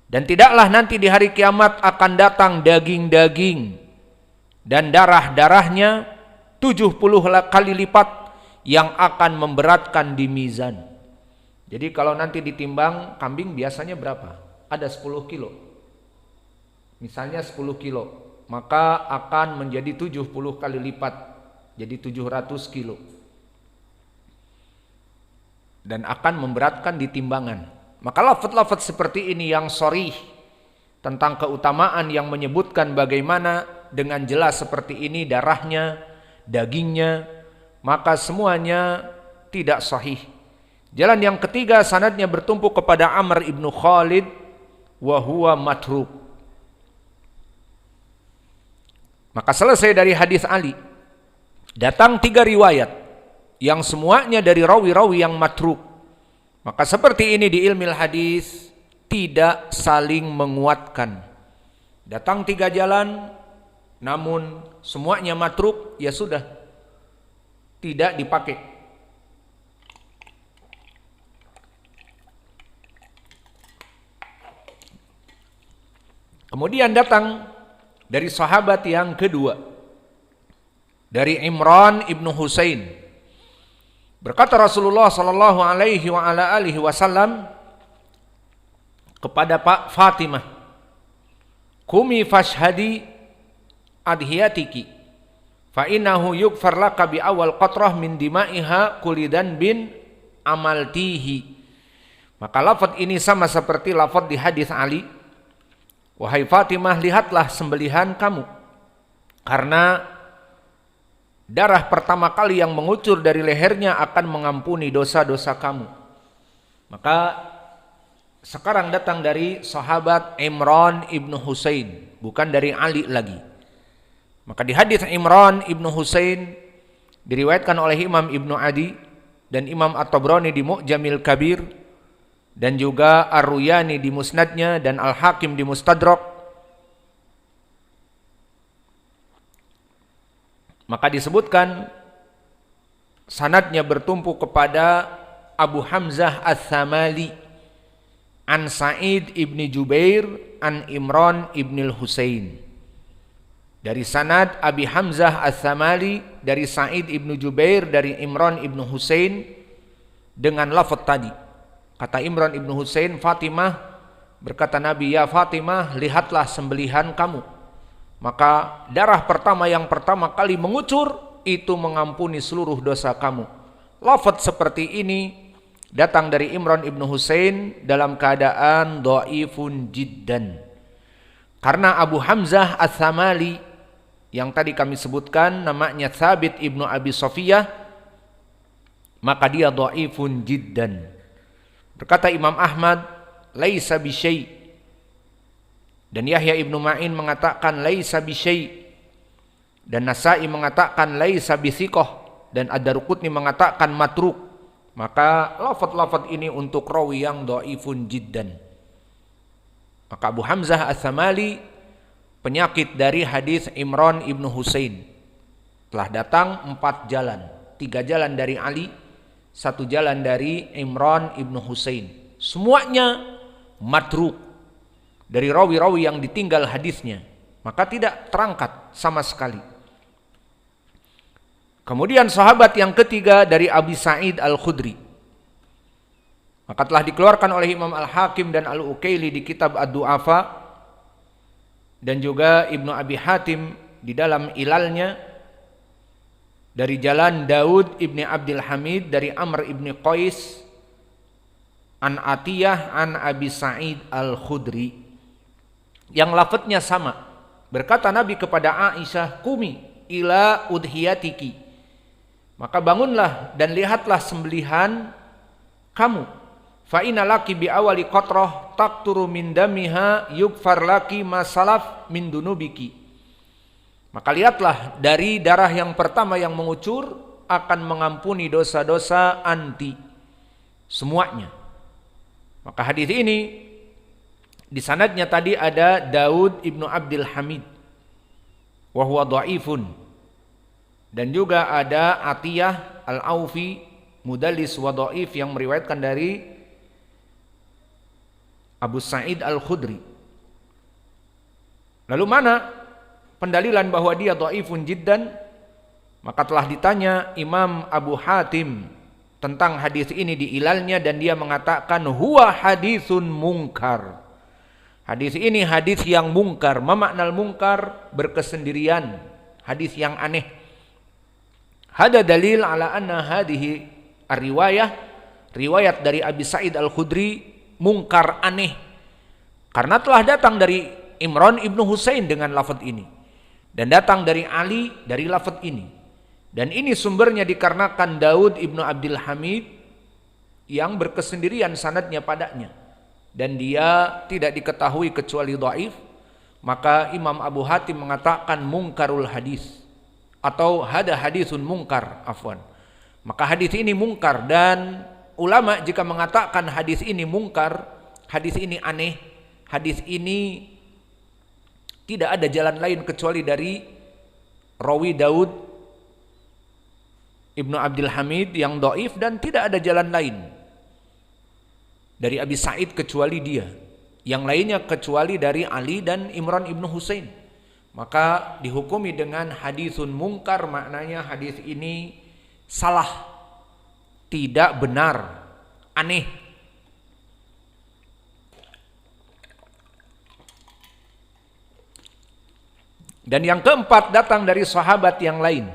Dan tidaklah nanti di hari kiamat akan datang daging-daging dan darah-darahnya 70 kali lipat yang akan memberatkan di mizan. Jadi kalau nanti ditimbang kambing biasanya berapa? Ada 10 kilo. Misalnya 10 kilo, maka akan menjadi 70 kali lipat, jadi 700 kilo. Dan akan memberatkan di timbangan. Maka lafaz-lafaz seperti ini yang sharih tentang keutamaan yang menyebutkan bagaimana dengan jelas seperti ini darahnya, dagingnya, maka semuanya tidak sahih. Jalan yang ketiga sanadnya bertumpu kepada Amr ibnu Khalid wa huwa matruk. Maka selesai dari hadis Ali, datang 3 riwayat yang semuanya dari rawi-rawi yang matruk. Maka seperti ini di ilmu hadis tidak saling menguatkan. Datang 3 jalan namun semuanya matruk, ya sudah tidak dipakai. Kemudian datang dari sahabat yang kedua, dari Imran ibnu Husain. Berkata Rasulullah sallallahu alaihi wa ala alihi wasallam kepada Pak Fatimah, "Qumi fashhadi adhiyatiki, fa innahu yugfar laka bi awal qatrah min dima'iha kulidan bin amaltihi." Maka lafaz ini sama seperti lafaz di hadis Ali, "Wahai Fatimah, lihatlah sembelihan kamu, karena darah pertama kali yang mengucur dari lehernya akan mengampuni dosa-dosa kamu." Maka sekarang datang dari sahabat Imran ibnu Husain, bukan dari Ali lagi. Maka di hadis Imran ibnu Husain diriwayatkan oleh Imam Ibnu Adi dan Imam At-Tabrani di Mu'jamil Kabir, dan juga Ar-Ruyani di Musnadnya dan Al-Hakim di Mustadrak. Maka disebutkan sanadnya bertumpu kepada Abu Hamzah Ats-Tsamali an Sa'id ibni Jubair an Imran ibnil Husain. Dari sanad Abi Hamzah Ats-Tsamali dari Sa'id ibnu Jubair dari Imran ibnu Husain dengan lafaz tadi. Kata Imran ibnu Husain, "Fatimah," berkata Nabi, "Ya Fatimah, lihatlah sembelihan kamu. Maka darah pertama yang pertama kali mengucur itu mengampuni seluruh dosa kamu." Lafaz seperti ini datang dari Imran ibnu Husain dalam keadaan dhaifun jiddan. Karena Abu Hamzah Ats-Tsamali yang tadi kami sebutkan namanya Thabit ibnu Abi Sofiyah, maka dia dhaifun jiddan. Berkata Imam Ahmad, "Laisa bisyai." Dan Yahya ibnu Ma'in mengatakan laisa bisyai, dan Nasa'i mengatakan laisa bithiqah, dan Ad-Darqutni mengatakan matruk. Maka lafaz-lafaz ini untuk rawi yang dhaifun jiddan. Maka Abu Hamzah Ats-Tsamali penyakit dari hadis Imran ibnu Husain. Telah datang 4 jalan, 3 jalan dari Ali, 1 jalan dari Imran ibnu Husain. Semuanya matruk, dari rawi-rawi yang ditinggal hadisnya, maka tidak terangkat sama sekali. Kemudian sahabat yang ketiga dari Abi Sa'id Al-Khudri, maka telah dikeluarkan oleh Imam Al-Hakim dan Al-Ukaili di kitab Ad-Du'afa, dan juga Ibnu Abi Hatim di dalam Ilalnya, dari jalan Daud ibni Abdul Hamid dari Amr ibni Qais an Atiyah an Abi Sa'id Al-Khudri, yang lafadznya sama. Berkata Nabi kepada Aisyah, "Qumi ila udhiyatiki." Maka bangunlah dan lihatlah sembelihan kamu. Fa inna laki bi awali qatrah taqturu min damiha yugfar laki ma salaf min dunubiki. Maka lihatlah dari darah yang pertama yang mengucur akan mengampuni dosa-dosa anti semuanya. Maka hadis ini di sanadnya tadi ada Daud ibnu Abdul Hamid wa huwa dhaifun, dan juga ada Atiyah Al-Aufi mudallis wa dhaif yang meriwayatkan dari Abu Sa'id Al-Khudri. Lalu mana pendalilan bahwa dia dhaifun jiddan? Maka telah ditanya Imam Abu Hatim tentang hadis ini di ilalnya, dan dia mengatakan huwa hadisun mungkar. Hadis ini hadis yang mungkar. Mamaknal mungkar? Berkesendirian, hadis yang aneh. Hada dalil ala anna hadhihi ar-riwayah, riwayat dari Abi Sa'id Al-Khudri mungkar, aneh, karena telah datang dari Imran ibnu Husain dengan lafaz ini, dan datang dari Ali dari lafaz ini, dan ini sumbernya dikarenakan Daud ibnu Abdul Hamid yang berkesendirian sanadnya padanya, dan dia tidak diketahui kecuali dhaif. Maka Imam Abu Hatim mengatakan mungkarul hadis, atau hada hadisun mungkar, afwan. Maka hadis ini mungkar, dan ulama jika mengatakan hadis ini mungkar, hadis ini aneh, hadis ini tidak ada jalan lain kecuali dari rawi Daud ibnu Abdul Hamid yang dhaif, dan tidak ada jalan lain dari Abi Sa'id kecuali dia, yang lainnya kecuali dari Ali dan Imran ibnu Husain. Maka dihukumi dengan hadisun mungkar, maknanya hadis ini salah, tidak benar, aneh. Dan yang keempat datang dari sahabat yang lain,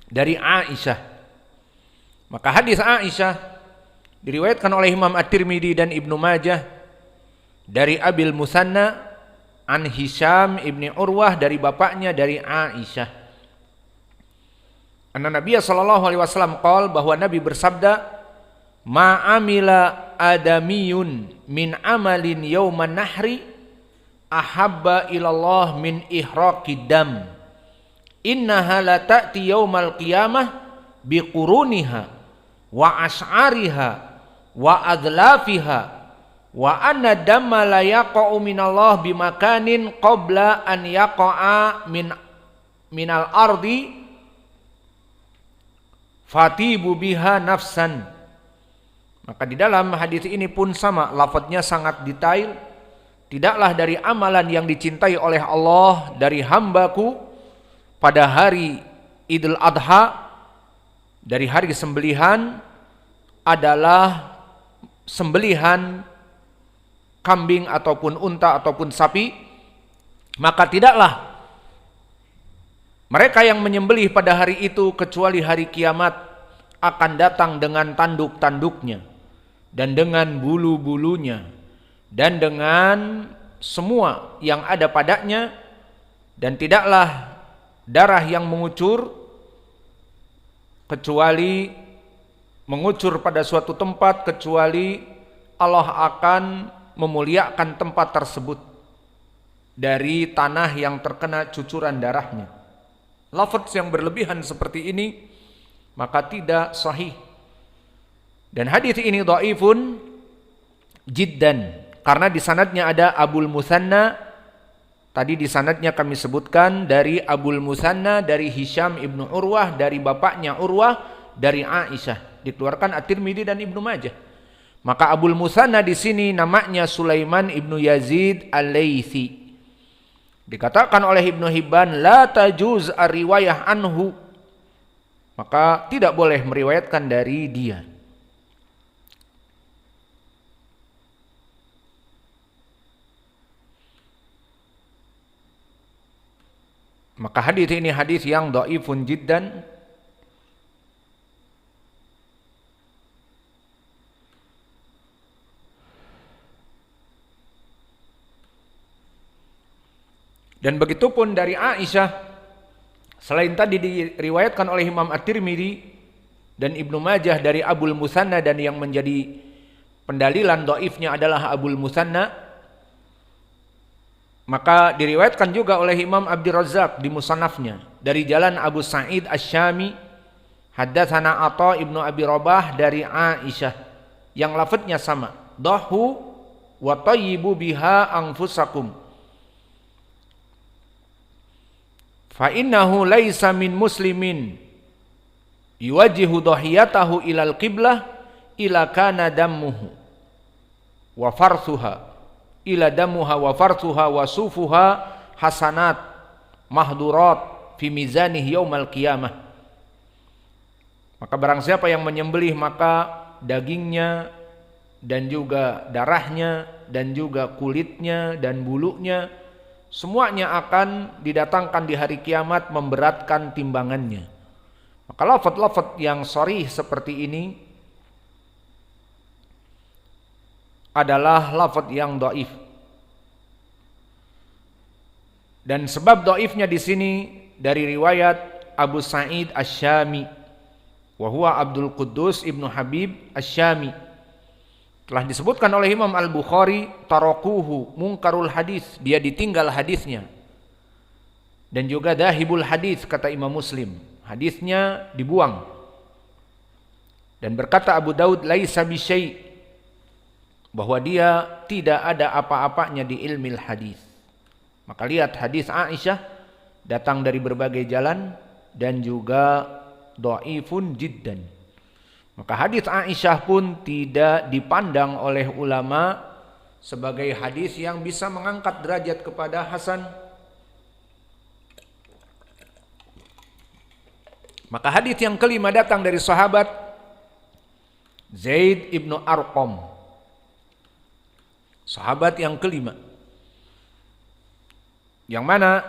dari Aisyah. Maka hadis Aisyah diriwayatkan oleh Imam At-Tirmidzi dan Ibnu Majah dari Abil Musanna an Hisham ibni Urwah, dari bapaknya dari Aisyah. Anna Nabiya sallallahu alaihi wasallam qala, bahwa Nabi bersabda, ma'amila adamiyun min amalin yauman nahri ahabba ilallah min ihraqid dam, innaha la ta'ti yaumal qiyamah biquruniha wa as'ariha wa adlafiha wa anna damma la yaqa'u minallah bimakanin qabla an yaqa'a minal ardi fatibu biha nafsan. Maka di dalam hadis ini pun sama, lafadznya sangat detail. Tidaklah dari amalan yang dicintai oleh Allah dari hambaku pada hari Idul Adha, dari hari sembelihan, adalah sembelihan kambing ataupun unta ataupun sapi. Maka tidaklah mereka yang menyembelih pada hari itu kecuali hari kiamat akan datang dengan tanduk-tanduknya dan dengan bulu-bulunya dan dengan semua yang ada padanya, dan tidaklah darah yang mengucur kecuali mengucur pada suatu tempat, kecuali Allah akan memuliakan tempat tersebut dari tanah yang terkena cucuran darahnya. Lafaz yang berlebihan seperti ini maka tidak sahih, dan hadis ini dhaifun jiddan, karena di sanadnya ada Abul Musanna. Tadi di sanadnya kami sebutkan dari Abul Musanna, dari Hisham ibnu Urwah, dari bapaknya Urwah, dari Aisyah. Dikeluarkan At-Tirmidzi dan Ibnu Majah. Maka Abul Musanna di sini namanya Sulaiman ibnu Yazid Al-Laitsi. Dikatakan oleh Ibnu Hibban, la tajuz ar-riwayah anhu. Maka tidak boleh meriwayatkan dari dia. Maka hadis ini hadis yang dhaifun jiddan. Dan begitu pun dari Aisyah, selain tadi diriwayatkan oleh Imam At-Tirmidzi dan Ibnu Majah dari Abul Musanna, dan yang menjadi pendalilan dhaifnya adalah Abul Musanna, maka diriwayatkan juga oleh Imam Abdur Razzaq di Musannafnya dari jalan Abu Sa'id Asy-Syami, haddatsana Atha ibnu Abi Rabah dari Aisyah, yang lafadznya sama, dahu wa tayyibu biha anfusakum fa innahu laisa min muslimin yuwajjihu dhahiyatahu ilal qiblah ila kana dammuhu. wa farsuha ila damuha wa farsuha wa sufuha hasanat mahdurat fi mizanih yaumal qiyamah. Maka barang siapa yang menyembelih, maka dagingnya dan juga darahnya dan juga kulitnya dan bulunya semuanya akan didatangkan di hari kiamat memberatkan timbangannya. Maka lafaz-lafaz yang sharih seperti ini adalah lafaz yang dhaif. Dan sebab dhaifnya di sini dari riwayat Abu Sa'id Asy-Syami wa huwa Abdul Quddus Ibnu Habib Asy-Syami. Telah disebutkan oleh Imam Al-Bukhari, tarakuhu munkarul hadis, dia ditinggal hadisnya. Dan juga dahibul hadis, kata Imam Muslim, hadisnya dibuang. Dan berkata Abu Daud, laisa bisyai', bahwa dia tidak ada apa-apanya di ilmil hadis. Maka lihat hadis Aisyah datang dari berbagai jalan dan juga dhaifun jiddan. Maka hadis Aisyah pun tidak dipandang oleh ulama sebagai hadis yang bisa mengangkat derajat kepada Hasan. Maka hadis yang kelima datang dari sahabat Zaid ibnu Arqam. Sahabat yang kelima, yang mana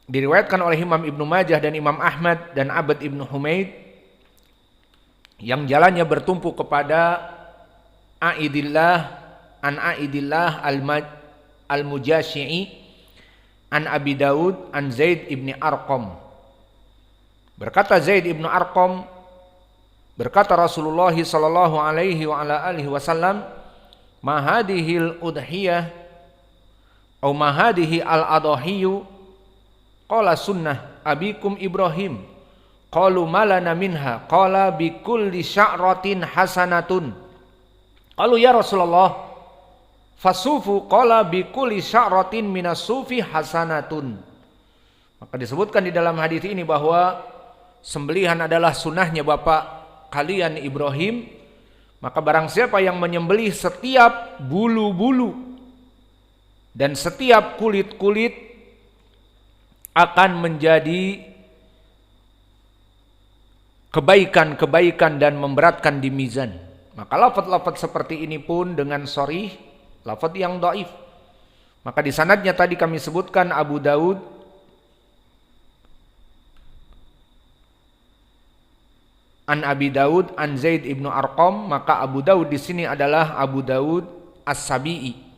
diriwayatkan oleh Imam Ibnu Majah dan Imam Ahmad dan Abd ibnu Humaid, yang jalannya bertumpu kepada Aidillah al-Mujashi'i an Abi Daud an Zaid ibni Arqam. Berkata Zaid ibnu Arqam, berkata Rasulullah sallallahu alaihi wa ala alihi wasallam, ma hadhil udhiyah atau ma hadhihi al-adhiyyu qala sunnah abikum Ibrahim. Qalu malana minha qala bi kulli sya'ratin hasanatun. Qalu ya Rasulullah fasufu qala bi kulli sya'ratin minas sufi hasanatun. Maka disebutkan di dalam hadis ini bahwa sembelihan adalah sunnahnya bapak kalian Ibrahim. Maka barang siapa yang menyembelih setiap bulu-bulu dan setiap kulit-kulit akan menjadi kebaikan-kebaikan dan memberatkan di mizan. Maka lafaz-lafaz seperti ini pun dengan sharih, lafaz yang dhaif. Maka di sanadnya tadi kami sebutkan Abu Daud an Abi Daud an Zaid ibnu Arqam, maka Abu Daud di sini adalah Abu Daud As-Sabi'i.